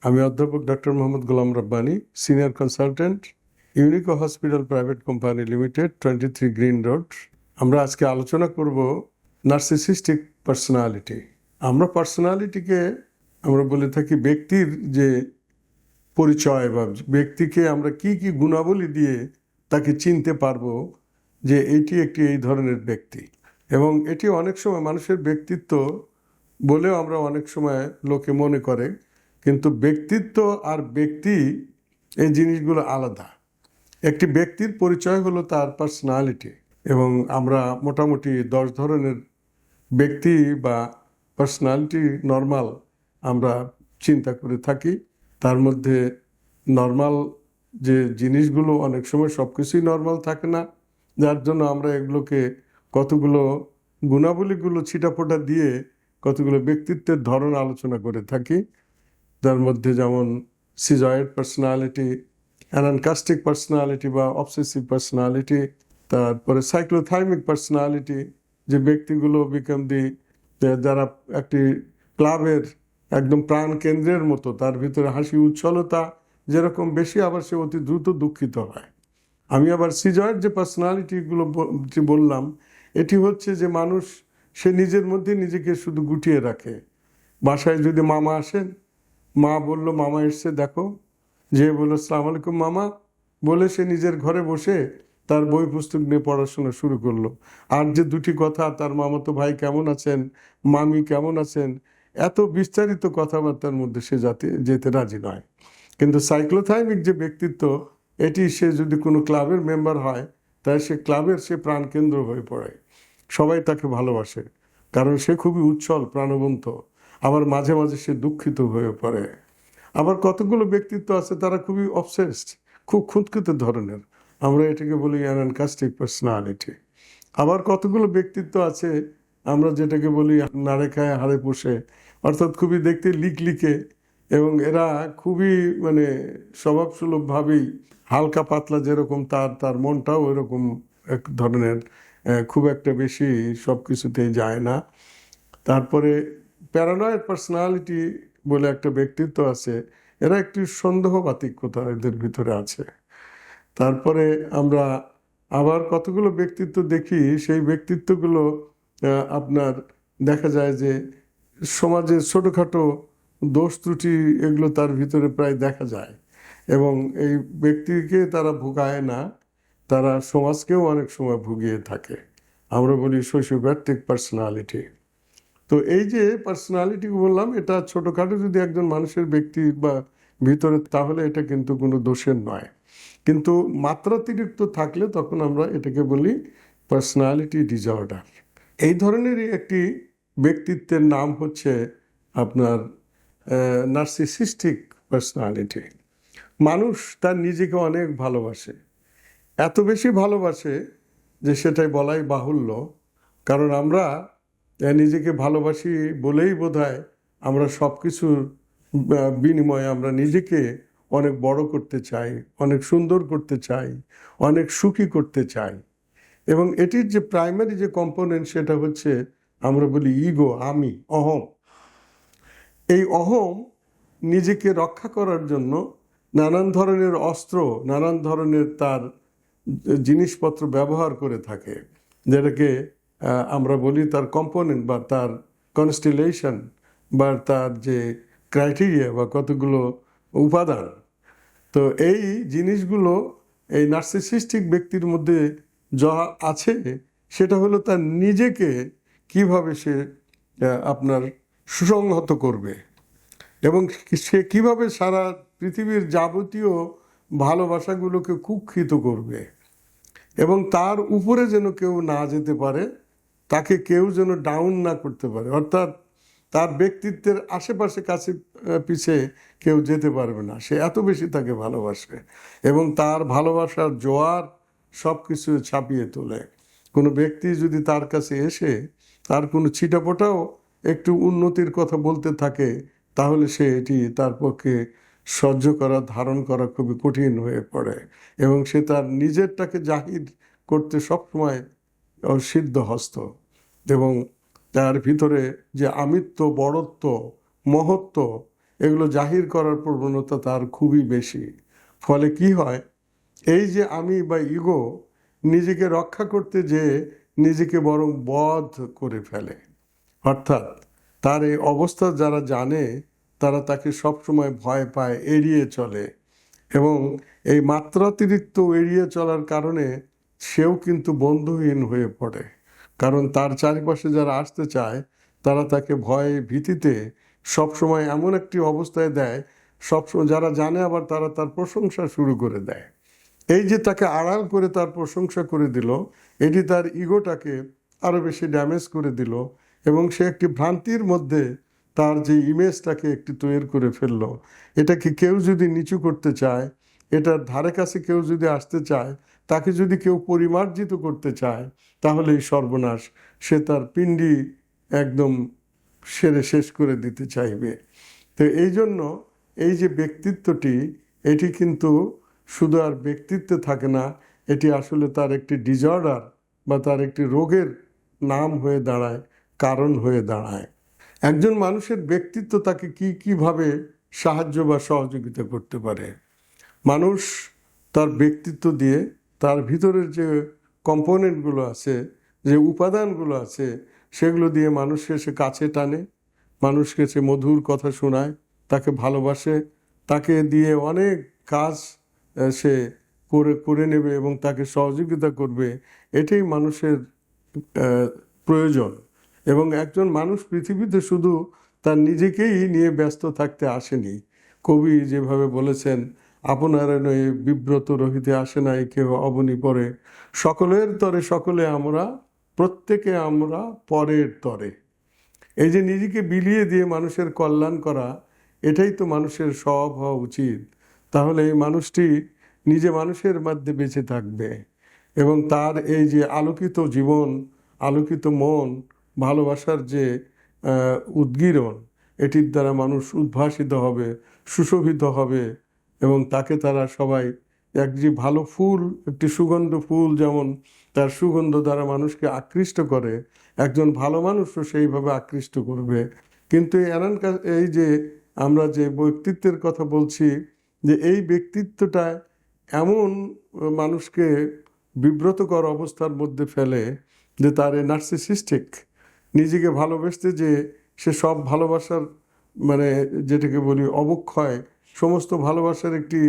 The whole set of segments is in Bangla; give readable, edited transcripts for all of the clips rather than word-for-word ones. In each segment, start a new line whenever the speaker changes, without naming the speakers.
আমি অধ্যাপক doctor Mohammad Golam Rabbani, senior consultant, Unico hospital private company limited, 23 green road. আমরা আজকে আলোচনা করব নার্সিসিস্টিক পার্সোনালিটি। আমরা পার্সোনালিটিকে আমরা বলে থাকি ব্যক্তির যে পরিচয় বা ব্যক্তিকে আমরা কি কি গুণাবলী দিয়ে তাকে চিনতে পারবো যে এটি একটি এই ধরনের ব্যক্তি। এবং এটি অনেক সময় মানুষের ব্যক্তিত্ব বলেও আমরা অনেক সময় লোকে মনে করে, কিন্তু ব্যক্তিত্ব আর ব্যক্তি এই জিনিসগুলো আলাদা। একটি ব্যক্তির পরিচয় হলো তার পার্সোনালিটি, এবং আমরা মোটামুটি 10 ধরনের ব্যক্তি বা পার্সোনালিটি নর্মাল আমরা চিন্তা করে থাকি। তার মধ্যে নর্মাল যে জিনিসগুলো অনেক সময় সব কিছুই নর্মাল থাকে না, যার জন্য আমরা এগুলোকে কতগুলো গুণাবলীগুলো ছিটাফোটা দিয়ে কতগুলো ব্যক্তিত্বের ধরন আলোচনা করে থাকি। যার মধ্যে যেমন সিজয়েড পার্সোনালিটি, অ্যানানকাস্টিক পার্সোনালিটি বা অবসেসিভ পার্সোনালিটি, তারপরে সাইক্লোথাইমিক পার্সোনালিটি, যে ব্যক্তিগুলো যারা একটি ক্লাবের একদম প্রাণ কেন্দ্রের মতো, তার ভিতরে হাসি উচ্ছলতা যেরকম বেশি, আবার সে অতি দ্রুত দুঃখিত হয়। আমি আবার সিজয়েড যে পার্সোনালিটিগুলো বললাম, এটি হচ্ছে যে মানুষ সে নিজের মধ্যে নিজেকে শুধু গুটিয়ে রাখে। বাসায় যদি মামা আসেন, মা বলল মামা এসছে দেখো, যে বললো আসসালামু আলাইকুম মামা বলে সে নিজের ঘরে বসে তার বই পুস্তক নিয়ে পড়াশোনা শুরু করলো। আর যে দুটি কথা, তার মামাতো ভাই কেমন আছেন, মামি কেমন আছেন, এত বিস্তারিত কথাবার্তার মধ্যে সে যেতে রাজি নয়। কিন্তু সাইক্লোথাইমিক যে ব্যক্তিত্ব, এটি সে যদি কোনো ক্লাবের মেম্বার হয়, তাই সে ক্লাবের সে প্রাণকেন্দ্র হয়ে পড়ে। সবাই তাকে ভালোবাসে, কারণ সে খুবই উচ্ছল প্রাণবন্ত। আবার মাঝে মাঝে সে দুঃখিত হয়ে পড়ে। আবার কতগুলো ব্যক্তিত্ব আছে তারা খুবই অবসেসড, খুব খুঁতখুঁতে ধরনের, আমরা এটাকে বলি অ্যানানকাস্টিক পার্সোনালিটি। আবার কতগুলো ব্যক্তিত্ব আছে আমরা যেটাকে বলি নাড়ে খায় হাড়ে পোষে, অর্থাৎ খুবই দেখতে লিকলিকে, এবং এরা খুবই স্বভাবসুলভভাবেই হালকা পাতলা, যেরকম তার মনটাও এরকম এক ধরনের, খুব একটা বেশি সব কিছুতেই যায় না। তারপরে প্যারানয়েড পার্সোনালিটি বলে একটা ব্যক্তিত্ব আছে, এরা একটি সন্দেহবাতিকতা এদের ভিতরে আছে। তারপরে আমরা আবার কতগুলো ব্যক্তিত্ব দেখি, সেই ব্যক্তিত্বগুলো আপনার দেখা যায় যে সমাজে ছোটোখাটো দোষ ত্রুটি এগুলো তার ভিতরে প্রায় দেখা যায়, এবং এই ব্যক্তিকে তারা ভুগায় না, তারা সমাজকেও অনেক সময় ভুগিয়ে থাকে। আমরা বলি সোশিওপ্যাথিক পার্সোনালিটি। তো এই যে পার্সোনালিটি বললাম, এটা ছোটোখাটো যদি একজন মানুষের ব্যক্তি বা ভিতরে, তাহলে এটা কিন্তু কোনো দোষের নয়। কিন্তু মাত্রাতিরিক্ত থাকলে তখন আমরা এটাকে বলি পার্সোনালিটি ডিসঅর্ডার। এই ধরনেরই একটি ব্যক্তিত্বের নাম হচ্ছে আপনার নার্সিসিস্টিক পার্সোনালিটি। মানুষ তার নিজেকে অনেক ভালোবাসে, এত বেশি ভালোবাসে যে সেটাই বলাই বাহুল্য। কারণ আমরা নিজেকে ভালোবাসি বলেই বোধহয় আমরা সব কিছুর বিনিময়ে আমরা নিজেকে অনেক বড় করতে চাই, অনেক সুন্দর করতে চাই, অনেক সুখী করতে চাই। এবং এটির যে প্রাইমারি যে কম্পোনেন্ট, সেটা হচ্ছে আমরা বলি ইগো, আমি, অহম। এই অহম নিজেকে রক্ষা করার জন্য নানান ধরনের অস্ত্র, নানান ধরনের তার জিনিসপত্র ব্যবহার করে থাকে, যেটাকে আমরা বলি তার কম্পোনেন্ট বা তার কনস্টিলেশন বা তার যে ক্রাইটেরিয়া বা কতগুলো উপাদান। তো এই জিনিসগুলো এই নার্সিসিস্টিক ব্যক্তির মধ্যে যা আছে, সেটা হলো তার নিজেকে কিভাবে সে আপনার সুসংহত করবে, এবং সে কিভাবে সারা পৃথিবীর যাবতীয় ভালোবাসাগুলোকে কুক্ষিত করবে, এবং তার উপরে যেন কেউ না যেতে পারে, তাকে কেউ যেন ডাউন না করতে পারে। অর্থাৎ তার ব্যক্তিত্বের আশেপাশে কাছে পিছে কেউ যেতে পারবে না, সে এত বেশি তাকে ভালোবাসে, এবং তার ভালোবাসার জোয়ার সব কিছু ছাপিয়ে তোলে। কোনো ব্যক্তি যদি তার কাছে এসে তার কোনো ছিটাফোটাও একটু উন্নতির কথা বলতে থাকে, তাহলে সে এটি তার পক্ষে সহ্য করা, ধারণ করা খুবই কঠিন হয়ে পড়ে, এবং সে তার নিজেরটাকে জাহির করতে সবসময় সিদ্ধহস্ত। এবং তার ভিতরে যে আমিত্ব, বড়ত্ব, মহত্ব, এগুলো জাহির করার প্রবণতা তার খুবই বেশি। ফলে কি হয়, এই যে আমি বা ইগো নিজেকে রক্ষা করতে যেয়ে নিজেকে বরং বধ করে ফেলে। অর্থাৎ তার এই অবস্থা যারা জানে তারা তাকে সবসময় ভয় পায়, এড়িয়ে চলে, এবং এই মাত্রাতিরিক্ত এড়িয়ে চলার কারণে সেও কিন্তু বন্ধুহীন হয়ে পড়ে। কারণ তার চারিপাশে যারা আসতে চায় তারা তাকে ভয়ে ভীতিতে সবসময় এমন একটি অবস্থায় দেয়, সবসময় যারা জানে আবার তারা তার প্রশংসা শুরু করে দেয়। এই যে তাকে আড়াল করে তার প্রশংসা করে দিল, এটি তার ইগোটাকে আরো বেশি ড্যামেজ করে দিল, এবং সে একটি ভ্রান্তির মধ্যে তার যে ইমেজটাকে একটি তৈরি করে ফেললো। এটাকে কেউ যদি নিচু করতে চায়, এটার ধারে কাছে কেউ যদি আসতে চায়, তাকে যদি কেউ পরিমার্জিত করতে চায়, তাহলেই সর্বনাশ, সে তার পিণ্ডি একদম সেরে শেষ করে দিতে চাইবে। তো এই জন্য এই যে ব্যক্তিত্বটি, এটি কিন্তু শুধু আর ব্যক্তিত্বে থাকে না, এটি আসলে তার একটি ডিজঅর্ডার বা তার একটি রোগের নাম হয়ে দাঁড়ায়, কারণ হয়ে দাঁড়ায়। একজন মানুষের ব্যক্তিত্ব তাকে কিভাবে সাহায্য বা সহযোগিতা করতে পারে? মানুষ তার ব্যক্তিত্ব দিয়ে তার ভিতরের যে কম্পোনেন্টগুলো আছে, যে উপাদানগুলো আছে, সেগুলো দিয়ে মানুষকে সে কাছে টানে, মানুষকে সে মধুর কথা শোনায়, তাকে ভালোবাসে, তাকে দিয়ে অনেক কাজ সে করে নেবে এবং তাকে সহযোগিতা করবে। এটাই মানুষের প্রয়োজন। এবং একজন মানুষ পৃথিবীতে শুধু তার নিজেকেই নিয়ে ব্যস্ত থাকতে আসেনি। কবি যেভাবে বলেছেন, আপনারা নয় বিব্রত রহিতে আসে নাই কেহ অবনী পরে, সকলের তরে সকলে আমরা, প্রত্যেকে আমরা পরের তরে। এই যে নিজেকে বিলিয়ে দিয়ে মানুষের কল্যাণ করা, এটাই তো মানুষের স্বভাব হওয়া উচিত। তাহলে এই মানুষটি নিজে মানুষের মধ্যে বেঁচে থাকবে, এবং তার এই যে আলোকিত জীবন, আলোকিত মন, ভালোবাসার যে উদ্গীরণ, এটির দ্বারা মানুষ উদ্ভাসিত হবে, সুশোভিত হবে, এবং তাকে তারা সবাই এক যে ভালো ফুল, একটি সুগন্ধ ফুল যেমন তার সুগন্ধ দ্বারা মানুষকে আকৃষ্ট করে, একজন ভালো মানুষও সেইভাবে আকৃষ্ট করবে। কিন্তু এই যে আমরা যে ব্যক্তিত্বের কথা বলছি, যে এই ব্যক্তিত্বটা এমন মানুষকে বিব্রতকর অবস্থার মধ্যে ফেলে যে তার নার্সিসিস্টিক, নিজেকে ভালোবাসতে যে সে সব ভালোবাসার, মানে যেটাকে বলি অবক্ষয়, সমস্ত ভালোবাসার একটি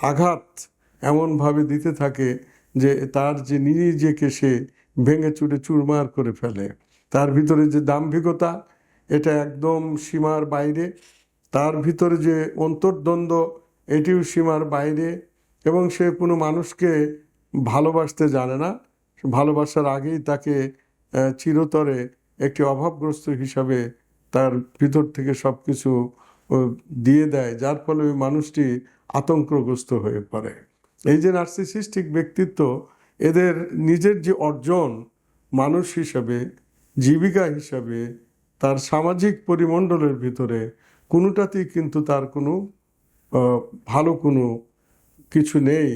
আঘাত এমনভাবে দিতে থাকে যে তার যে নিজেকে সে ভেঙে চুরে চুরমার করে ফেলে। তার ভিতরে যে দাম্ভিকতা, এটা একদম সীমার বাইরে। তার ভিতরে যে অন্তর্দ্বন্দ্ব, এটিও সীমার বাইরে। এবং সে কোনো মানুষকে ভালোবাসতে জানে না, ভালোবাসার আগেই তাকে চিরতরে একটি অভাবগ্রস্ত হিসাবে তার ভিতর থেকে সব কিছু দিয়ে দেয়, যার ফলে ওই মানুষটি আতঙ্কগ্রস্ত হয়ে পড়ে। এই যে নার্সিসিস্টিক ব্যক্তিত্ব, এদের নিজের যে অর্জন মানুষ হিসাবে, জীবিকা হিসাবে, তার সামাজিক পরিমণ্ডলের ভিতরে কোনোটাতেই কিন্তু তার কোনো ভালো কোনো কিছু নেই,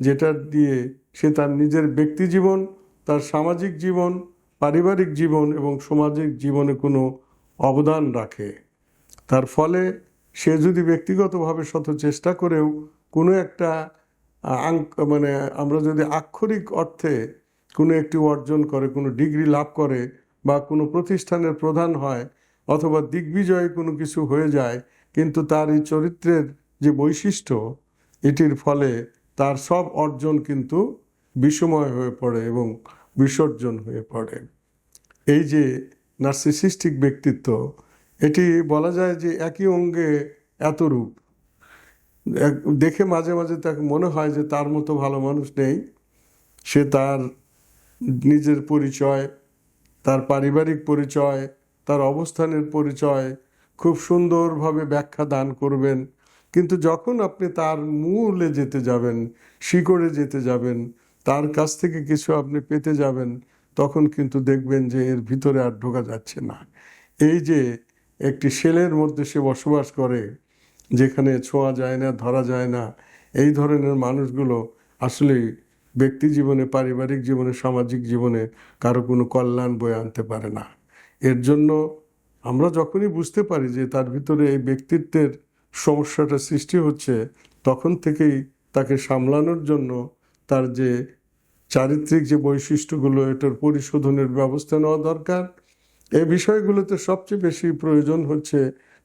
যেটা দিয়ে সে তার নিজের ব্যক্তি জীবন, তার সামাজিক জীবন, পারিবারিক জীবন এবং সামাজিক জীবনে কোনো অবদান রাখে। তার ফলে সে যদি ব্যক্তিগতভাবে শত চেষ্টা করেও কোনো একটা মানে আমরা যদি আক্ষরিক অর্থে কোনো একটি অর্জন করে, কোনো ডিগ্রি লাভ করে, বা কোনো প্রতিষ্ঠানের প্রধান হয়, অথবা দিগ্বিজয়ে কোনো কিছু হয়ে যায়, কিন্তু তার এই চরিত্রের যে বৈশিষ্ট্য, এটির ফলে তার সব অর্জন কিন্তু বিষময় হয়ে পড়ে এবং বিসর্জন হয়ে পড়ে। এই যে নার্সিসিস্টিক ব্যক্তিত্ব, এটি বলা যায় যে একই অঙ্গে এত রূপ। দেখে মাঝে মাঝে তাকে মনে হয় যে তার মতো ভালো মানুষ নেই। সে তার নিজের পরিচয়, তার পারিবারিক পরিচয়, তার অবস্থানের পরিচয় খুব সুন্দরভাবে ব্যাখ্যা দান করবেন, কিন্তু যখন আপনি তার মূলে যেতে যাবেন, শিকড়ে যেতে যাবেন, তার কাছ থেকে কিছু আপনি পেতে যাবেন, তখন কিন্তু দেখবেন যে এর ভিতরে আর ঢোকা যাচ্ছে না। এই যে একটি শেলের মধ্যে সে বসবাস করে, যেখানে ছোঁয়া যায় না, ধরা যায় না, এই ধরনের মানুষগুলো আসলে ব্যক্তি জীবনে, পারিবারিক জীবনে, সামাজিক জীবনে কারো কোনো কল্যাণ বয়ে আনতে পারে না। এর জন্য আমরা যখনই বুঝতে পারি যে তার ভিতরে এই ব্যক্তিত্বের সমস্যাটা সৃষ্টি হচ্ছে, তখন থেকেই তাকে সামলানোর জন্য তার যে চারিত্রিক যে বৈশিষ্ট্যগুলো, এটার পরিশোধনের ব্যবস্থা নেওয়া দরকার। এই বিষয়গুলোতে সবচেয়ে বেশি প্রয়োজন হচ্ছে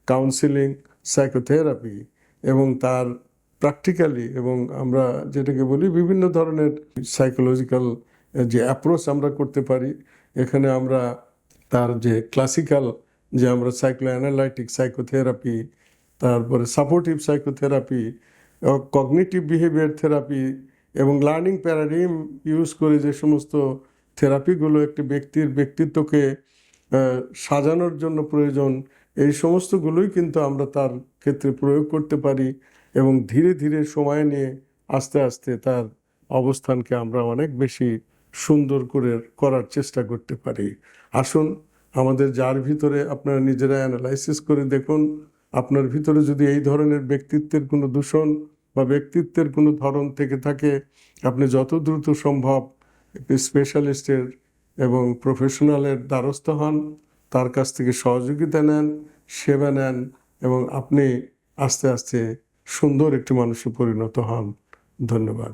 কাউন্সিলিং, সাইকোথেরাপি এবং তার প্র্যাকটিক্যালি, এবং আমরা যেটাকে বলি বিভিন্ন ধরনের সাইকোলজিক্যাল যে অ্যাপ্রোচ আমরা করতে পারি। এখানে আমরা তার যে ক্লাসিক্যাল যে আমরা সাইক্লো অ্যানালাইটিক সাইকোথেরাপি, তারপরে supportive psychotherapy, cognitive behaviour therapy এবং লার্নিং প্যারাডিম ইউজ করে যে সমস্ত থেরাপিগুলো একটি ব্যক্তির ব্যক্তিত্বকে সাজানোর জন্য প্রয়োজন, এই সমস্তগুলোই কিন্তু আমরা তার ক্ষেত্রে প্রয়োগ করতে পারি এবং ধীরে ধীরে সময় নিয়ে আস্তে আস্তে তার অবস্থানকে আমরা অনেক বেশি সুন্দর করে করার চেষ্টা করতে পারি। আসুন, আমাদের যার ভিতরে আপনারা নিজেরা অ্যানালাইসিস করে দেখুন, আপনার ভিতরে যদি এই ধরনের ব্যক্তিত্বের কোনো দূষণ বা ব্যক্তিত্বের কোনো ধরন থেকে থাকে, আপনি যত দ্রুত সম্ভব স্পেশালিস্টের এবং প্রফেশনালের দ্বারস্থ হন, তার কাছ থেকে সহযোগিতা নেন, সেবা নেন এবং আপনি আস্তে আস্তে সুন্দর একটি মানুষে পরিণত হন। ধন্যবাদ।